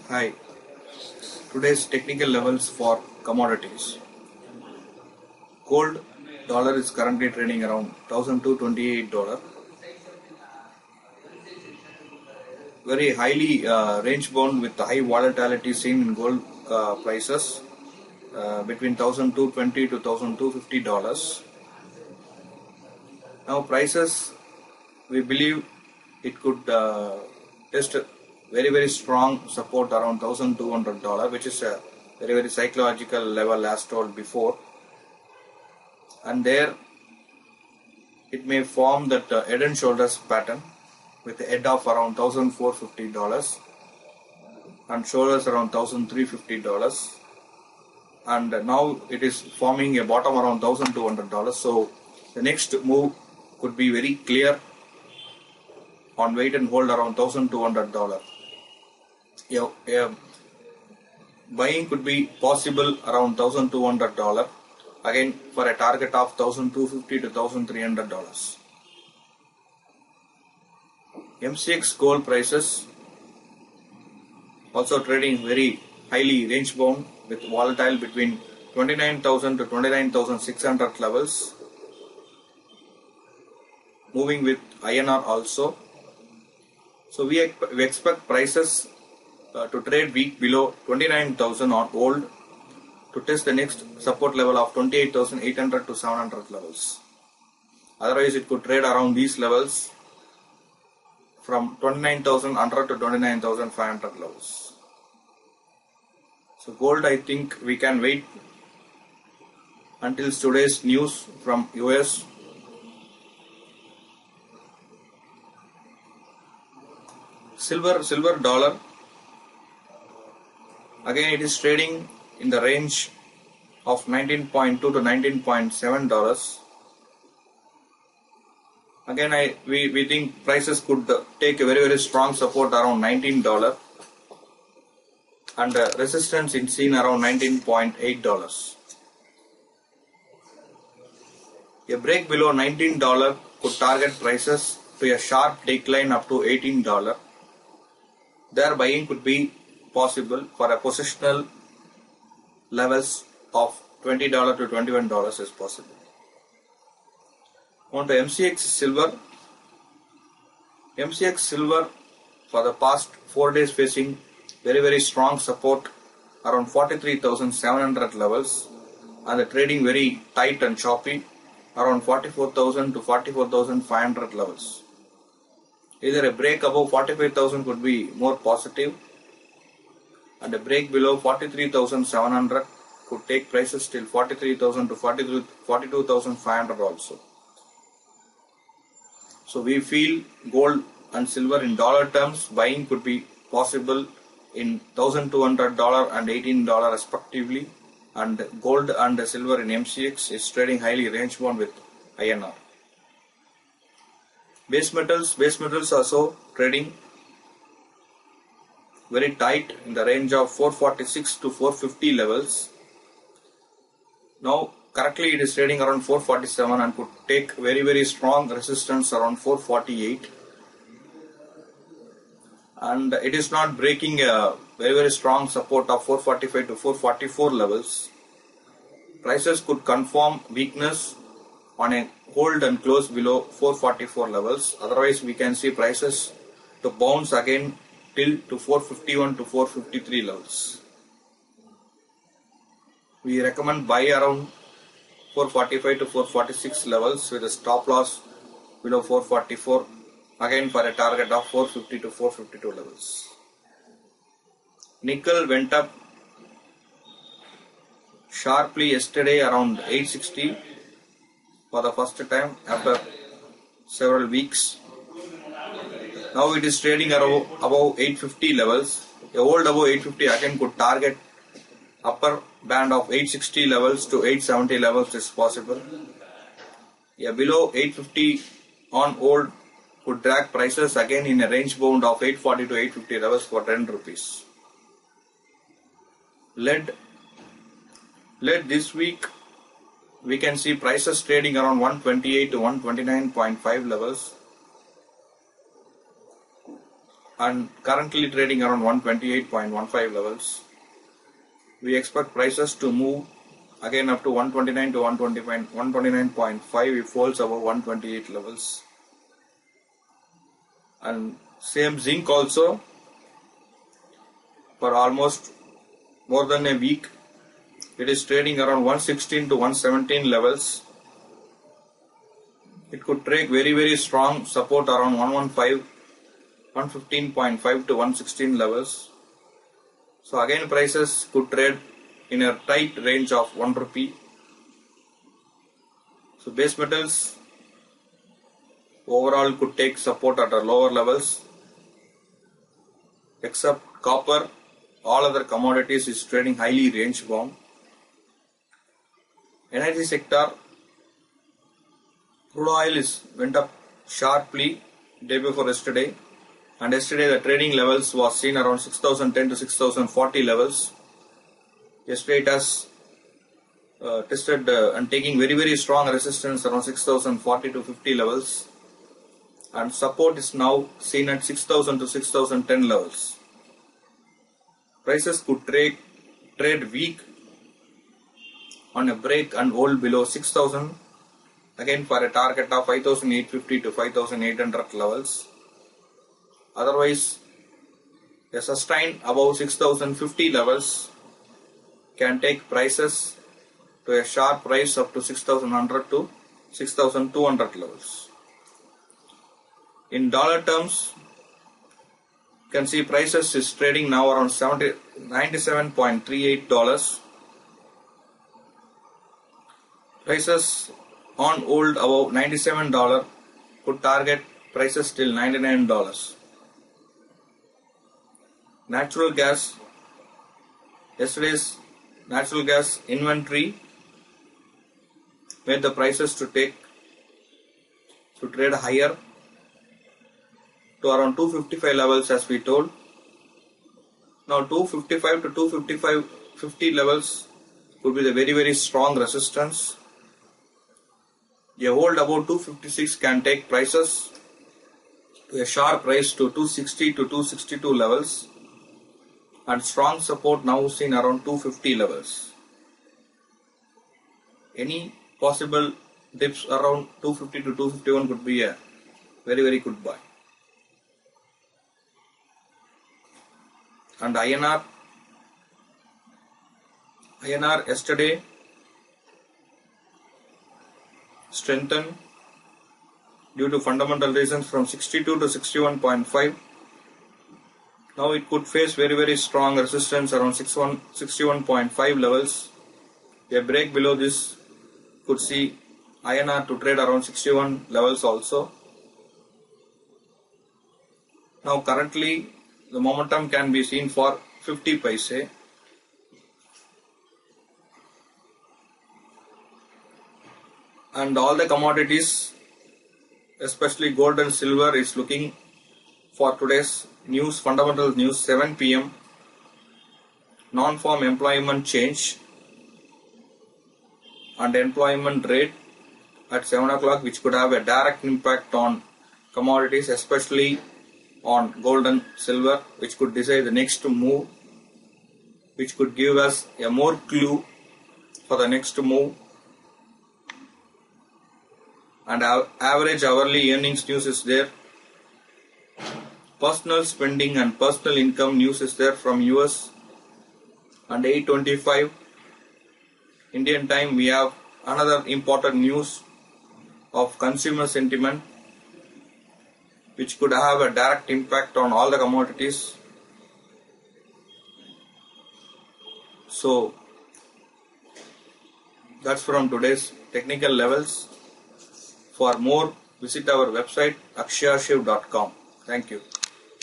Hi, today's technical levels for commodities. Gold dollar is currently trading around $1,228. Very highly range bound with high volatility seen in gold prices between $1,220 to $1,250. Now prices, we believe it could test a very strong support around $1,200, which is a very psychological level as told before, and there it may form that head and shoulders pattern with a head of around $1,450 and shoulders around $1,350, and now it is forming a bottom around $1,200. So the next move could be very clear on wait and hold around $1,200. Buying could be possible around $1,200 again for a target of $1,250 to $1,300. MCX gold prices also trading very highly range bound with volatile between 29,000 to 29,600 levels, moving with INR also. So we expect prices to trade weak below 29,000 on gold to test the next support level of 28,800 to 700 levels. Otherwise it could trade around these levels from 29,100 to 29,500 levels. So gold, I think we can wait until today's news from US. Silver dollar, again it is trading in the range of $19.2 to $19.7. Again we think prices could take a very strong support around $19 and resistance is seen around $19.8. A break below $19 could target prices to a sharp decline up to $18. There buying could be possible for a positional levels of $20 to $21 is possible. On to MCX silver. MCX silver for the past 4 days facing very strong support around 43,700 levels and the trading very tight and choppy around 44,000 to 44,500 levels. Either a break above 45,000 could be more positive and a break below 43,700 could take prices till 43,000 to 42,500 also. So we feel gold and silver in dollar terms buying could be possible in $1,200 and $18 respectively, and gold and silver in MCX is trading highly range bound with INR. Base metals also trading very tight in the range of 446 to 450 levels. Now currently it is trading around 447 and could take very strong resistance around 448, and it is not breaking a very strong support of 445 to 444 levels. Prices could confirm weakness on a hold and close below 444 levels. Otherwise we can see prices to bounce again till to 451 to 453 levels. We recommend buy around 445 to 446 levels with a stop loss below 444, again for a target of 450 to 452 levels. Nickel went up sharply yesterday around 860 for the first time after several weeks. Now it is trading above 850 levels. A hold above 850 again could target upper band of 860 levels to 870 levels is possible. Below 850 on hold could drag prices again in a range bound of 840 to 850 levels for 10 rupees. Lead this week we can see prices trading around 128 to 129.5 levels. and currently trading around 128.15 levels. We expect prices to move again up to 129 to 129.5 if falls above 128 levels. And same zinc also, for almost more than a week it is trading around 116 to 117 levels. It could take very strong support around 115.5 to 116 levels. So again prices could trade in a tight range of 1 rupee. So base metals overall could take support at lower levels, except copper. All other commodities is trading highly range bound. Energy sector, crude oil went up sharply day before yesterday, and yesterday the trading levels was seen around 6010 to 6040 levels. Yesterday it has tested and taking very strong resistance around 6040 to 50 levels, and support is now seen at 6000 to 6010 levels. Prices could trade weak on a break and hold below 6000 again for a target of 5850 to 5800 levels. Otherwise, a sustain above 6050 levels can take prices to a sharp rise up to 6100 to 6200 levels. In dollar terms, you can see prices is trading now around $97.38. Prices on hold above $97 could target prices till $99. Natural gas, yesterday's natural gas inventory made the prices to trade higher to around 255 levels, as we told. Now 255 to 255.50 levels could be the very strong resistance. A hold about 256 can take prices to a sharp rise to 260 to 262 levels, and strong support now seen around 250 levels. Any possible dips around 250 to 251 could be a very good buy. And INR yesterday strengthened due to fundamental reasons from 62 to 61.5. Now it could face very strong resistance around 61.5 levels. A break below this could see INR to trade around 61 levels also. Now currently the momentum can be seen for 50 paise. And all the commodities, especially gold and silver, is looking for today's news, fundamental news, 7 p.m. Non-farm employment change and employment rate at 7 o'clock, which could have a direct impact on commodities, especially on gold and silver, which could decide the next move, which could give us a more clue for the next move. And average hourly earnings news is there. Personal spending and personal income news is there from US. And 8:25 Indian time, we have another important news of consumer sentiment, which could have a direct impact on all the commodities. So that's from today's technical levels. For more, visit our website akshayashiv.com. Thank you.